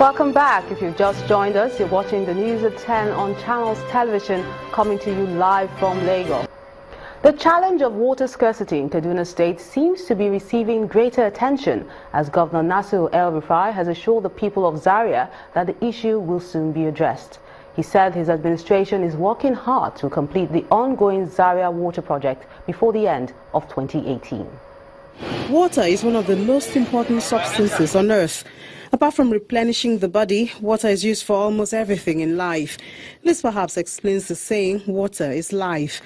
Welcome back. If you've just joined us, you're watching the news at 10 on Channels Television, coming to you live from Lagos. The challenge of water scarcity in Kaduna State seems to be receiving greater attention as Governor Nasir El-Rufai has assured the people of Zaria that the issue will soon be addressed. He said his administration is working hard to complete the ongoing Zaria water project before the end of 2018. Water is one of the most important substances on earth. Apart from replenishing the body, water is used for almost everything in life. This perhaps explains the saying, water is life.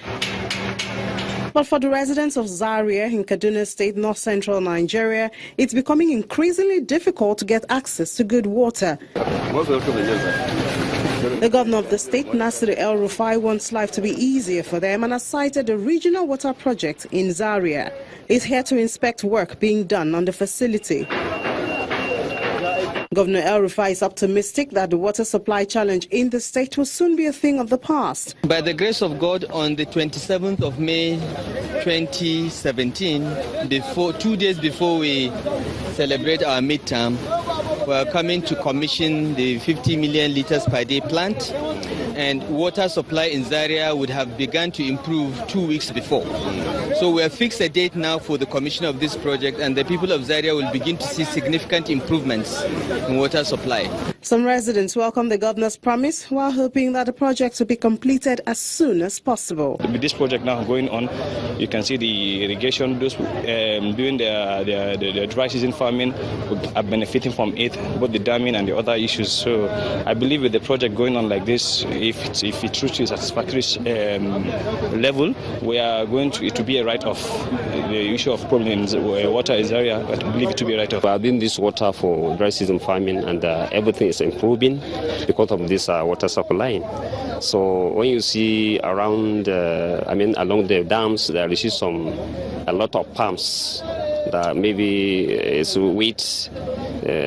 But for the residents of Zaria in Kaduna State, north-central Nigeria, it's becoming increasingly difficult to get access to good water. The governor of the state, Nasir El-Rufai, wants life to be easier for them and has cited a regional water project in Zaria. He's here to inspect work being done on the facility. Governor El-Rufai is optimistic that the water supply challenge in the state will soon be a thing of the past. By the grace of God, on the 27th of May 2017, 2 days before we celebrate our midterm, we are coming to commission the 50 million litres per day plant, and water supply in Zaria would have begun to improve 2 weeks before. So we have fixed a date now for the commission of this project, and the people of Zaria will begin to see significant improvements in water supply. Some residents welcome the governor's promise while hoping that the project will be completed as soon as possible. With this project now going on, you can see the irrigation, those doing the dry season farming are benefiting from it, both the damming and the other issues. So I believe with the project going on like this, if it reaches a satisfactory level, we are going to, it will be a write-off. The issue of problems water is area, but I believe it will be a write-off. We are doing this water for dry season farming, and everything is improving because of this water supply. So when you see around, along the dams, there is a lot of palms that maybe it's wheat,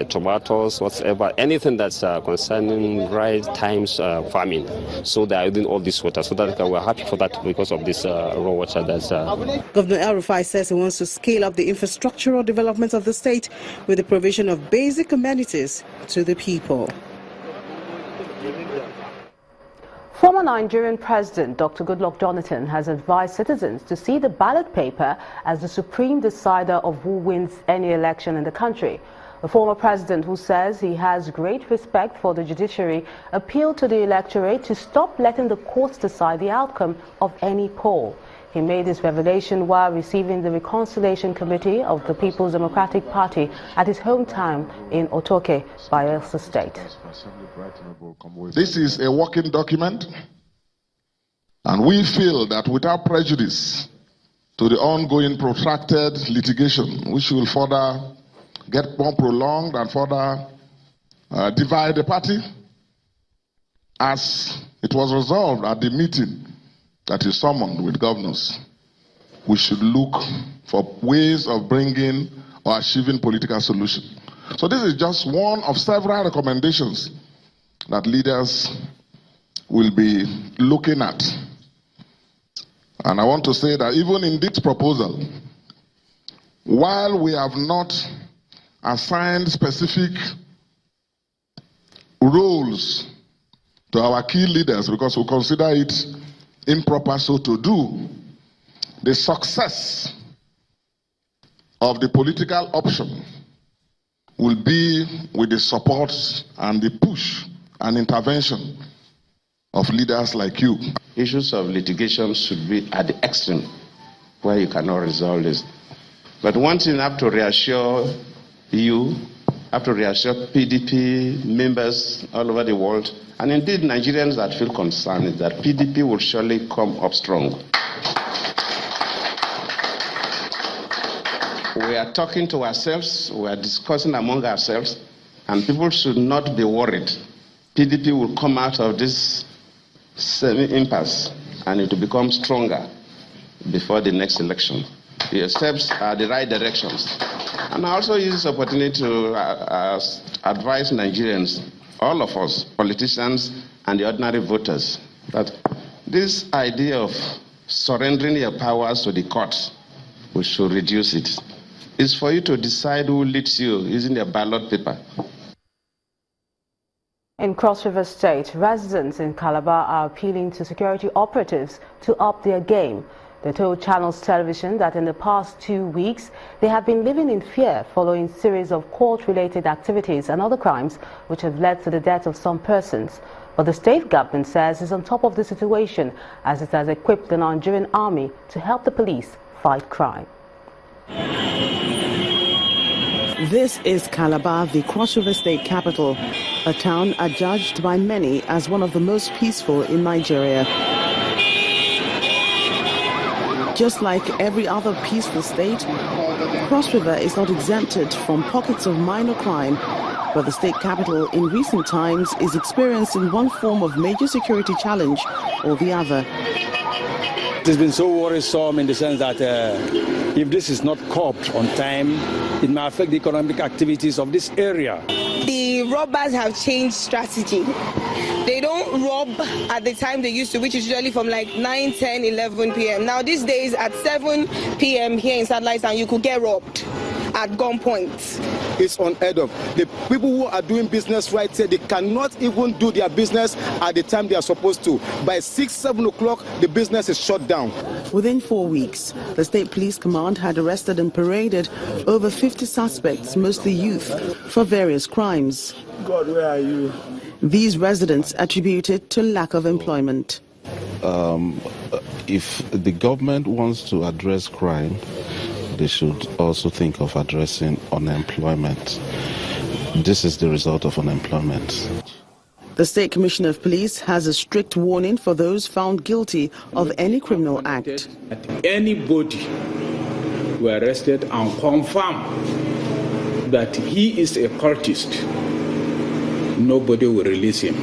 tomatoes, whatever, anything that's concerning dry times farming. So they are doing all this water. So that we're happy for that because of this raw water. Governor El-Rufai says he wants to scale up the infrastructural development of the state with the provision of basic amenities to the people. Former Nigerian President Dr. Goodluck Jonathan has advised citizens to see the ballot paper as the supreme decider of who wins any election in the country. The former president, who says he has great respect for the judiciary, appealed to the electorate to stop letting the courts decide the outcome of any poll. He made this revelation while receiving the Reconciliation Committee of the People's Democratic Party at his hometown in Otoke, Bayelsa State. This is a working document, and we feel that without prejudice to the ongoing protracted litigation, which will further get more prolonged and further divide the party, as it was resolved at the meeting that is summoned with governors, we should look for ways of bringing or achieving political solution. So this is just one of several recommendations that leaders will be looking at. And I want to say that even in this proposal, while we have not assigned specific roles to our key leaders because we consider it improper so to do, the success of the political option will be with the support and the push and intervention of leaders like you. Issues of litigation should be at the extreme where you cannot resolve this. But one thing I have to reassure you, I have to reassure PDP members all over the world, and indeed Nigerians that feel concerned, is that PDP will surely come up strong. We are talking to ourselves, we are discussing among ourselves, and people should not be worried. PDP will come out of this semi-impasse and it will become stronger before the next election. The steps are the right directions. And I also use this opportunity to advise Nigerians, all of us, politicians and the ordinary voters, that this idea of surrendering your powers to the courts, we should reduce it. It's for you to decide who leads you using your ballot paper. In Cross River State, residents in Calabar are appealing to security operatives to up their game. They told Channels Television that in the past 2 weeks, they have been living in fear following a series of court-related activities and other crimes which have led to the death of some persons. But the state government says it's on top of the situation as it has equipped the Nigerian army to help the police fight crime. This is Calabar, the Cross River State capital, a town adjudged by many as one of the most peaceful in Nigeria. Just like every other peaceful state, Cross River is not exempted from pockets of minor crime, but the state capital in recent times is experiencing one form of major security challenge or the other. It has been so worrisome in the sense that if this is not coped on time, it may affect the economic activities of this area. The robbers have changed strategy. They don't rob at the time they used to, which is usually from like 9, 10, 11 p.m. Now these days at 7 p.m. here in Satellite Town, you could get robbed at gunpoint. It's unheard of. The people who are doing business right here, they cannot even do their business at the time they are supposed to. By 6, 7 o'clock, the business is shut down. Within 4 weeks, the State Police Command had arrested and paraded over 50 suspects, mostly youth, for various crimes. God, where are you? These residents attributed to lack of employment. If the government wants to address crime, they should also think of addressing unemployment. This is the result of unemployment. The State Commissioner of Police has a strict warning for those found guilty of any criminal act. Anybody who arrested and confirm that he is a cultist, nobody will release him.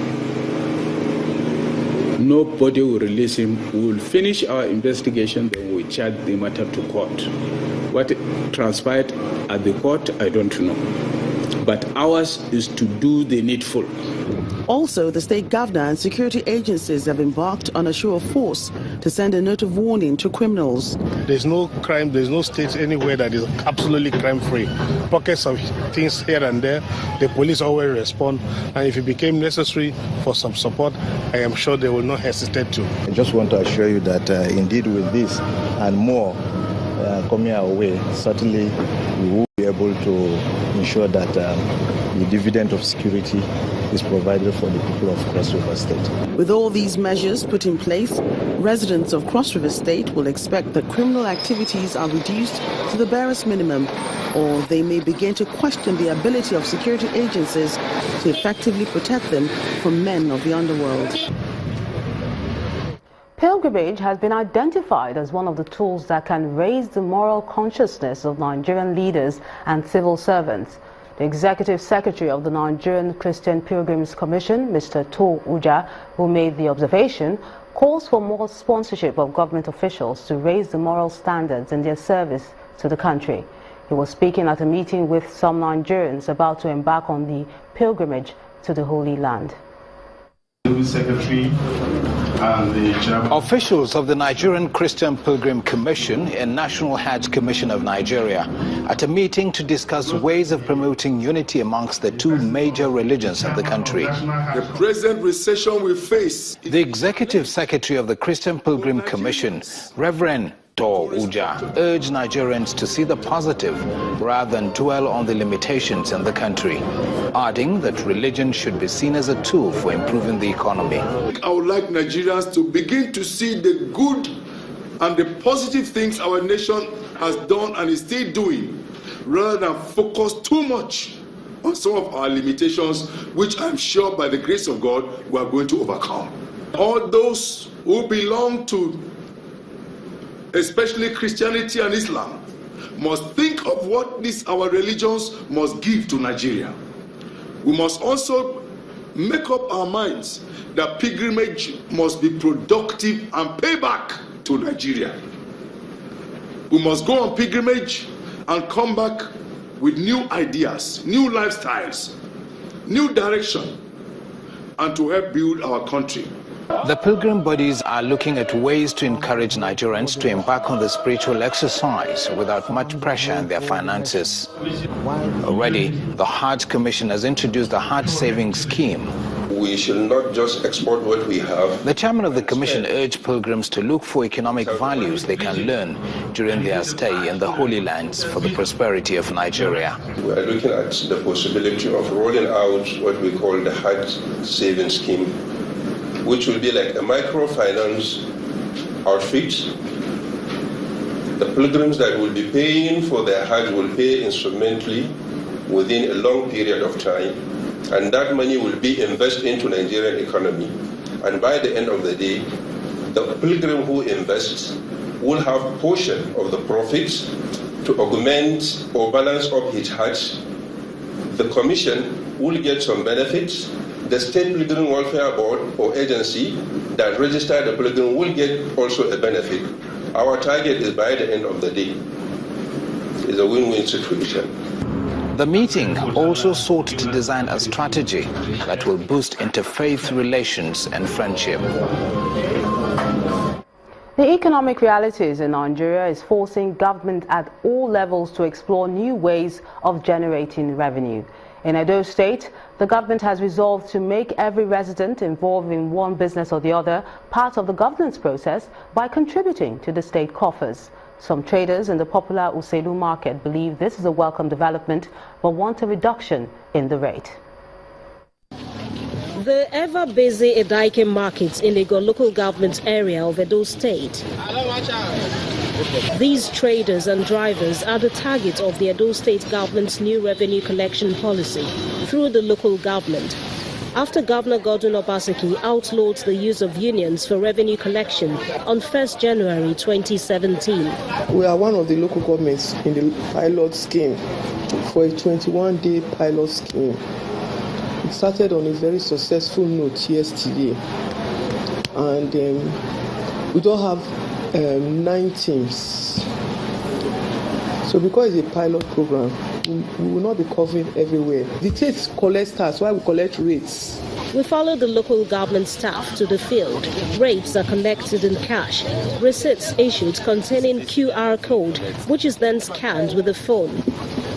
Nobody will release him. We will finish our investigation, then we charge the matter to court. What transpired at the court, I don't know. But ours is to do the needful. Also, the state governor and security agencies have embarked on a show of force to send a note of warning to criminals. There's no crime, there's no state anywhere that is absolutely crime-free. Pockets of things here and there, the police always respond, and if it became necessary for some support, I am sure they will not hesitate to. I just want to assure you that indeed with this and more coming our way, certainly we will be able to ensure that the dividend of security is provided for the people of Cross River State. With all these measures put in place, residents of Cross River State will expect that criminal activities are reduced to the barest minimum, or they may begin to question the ability of security agencies to effectively protect them from men of the underworld. Pilgrimage has been identified as one of the tools that can raise the moral consciousness of Nigerian leaders and civil servants. The Executive Secretary of the Nigerian Christian Pilgrims Commission, Mr. To Uja, who made the observation, calls for more sponsorship of government officials to raise the moral standards in their service to the country. He was speaking at a meeting with some Nigerians about to embark on the pilgrimage to the Holy Land. Secretary and the officials of the Nigerian Christian Pilgrim Commission and National Hajj Commission of Nigeria at a meeting to discuss ways of promoting unity amongst the two major religions of the country. The present recession we face. The Executive Secretary of the Christian Pilgrim Commission, Reverend To Uja, urged Nigerians to see the positive rather than dwell on the limitations in the country, adding that religion should be seen as a tool for improving the economy. I would like Nigerians to begin to see the good and the positive things our nation has done and is still doing, rather than focus too much on some of our limitations, which I'm sure by the grace of God we are going to overcome. All those who belong to especially Christianity and Islam, must think of what these our religions must give to Nigeria. We must also make up our minds that pilgrimage must be productive and pay back to Nigeria. We must go on pilgrimage and come back with new ideas, new lifestyles, new direction, and to help build our country. The pilgrim bodies are looking at ways to encourage Nigerians to embark on the spiritual exercise without much pressure in their finances. Already, the Hajj Commission has introduced the Hajj Savings Scheme, we should not just export what we have. The chairman of the commission urged pilgrims to look for economic values they can learn during their stay in the Holy Lands for the prosperity of Nigeria. We are looking at the possibility of rolling out what we call the Hajj saving scheme, which will be like a microfinance outfit. The pilgrims that will be paying for their Hajj will pay instrumentally within a long period of time, and that money will be invested into Nigerian economy. And by the end of the day, the pilgrim who invests will have a portion of the profits to augment or balance up his Hajj. The commission will get some benefits. The State Pilgrim Welfare Board or agency that registered the pilgrim will get also a benefit. Our target is by the end of the day. It's a win-win situation. The meeting also sought to design a strategy that will boost interfaith relations and friendship. The economic realities in Nigeria is forcing government at all levels to explore new ways of generating revenue. In Edo State, the government has resolved to make every resident involved in one business or the other part of the governance process by contributing to the state coffers. Some traders in the popular Uselu market believe this is a welcome development but want a reduction in the rate. The ever-busy Edaike markets in the local government area of Edo State. These traders and drivers are the target of the Edo State government's new revenue collection policy through the local government. After Governor Gordon Obaseki outlawed the use of unions for revenue collection on 1st January 2017. We are one of the local governments in the pilot scheme for a 21-day pilot scheme. It started on a very successful note yesterday, and we don't have 9 teams. So because it's a pilot program, we will not be covering everywhere. The states collect tax while we collect rates. We follow the local government staff to the field. Rates are collected in cash. Receipts issued containing QR code, which is then scanned with the phone.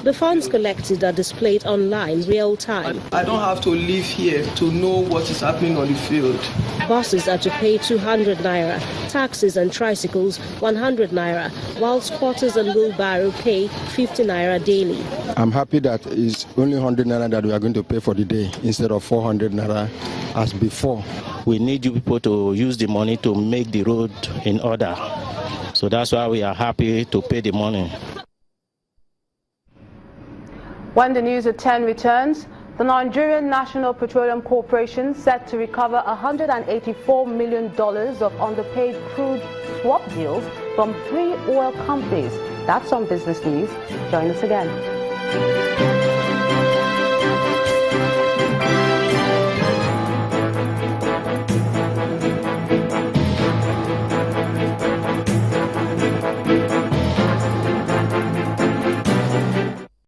The funds collected are displayed online real time. I don't have to live here to know what is happening on the field. Buses are to pay 200 naira, taxis and tricycles 100 naira, while squatters and wheelbarrow pay 50 naira daily. I'm happy that it's only 100 naira that we are going to pay for the day instead of 400 naira as before. We need you people to use the money to make the road in order. So that's why we are happy to pay the money. When the news at 10 returns, the Nigerian National Petroleum Corporation set to recover $184 million of underpaid crude swap deals from 3 oil companies. That's on Business News. Join us again.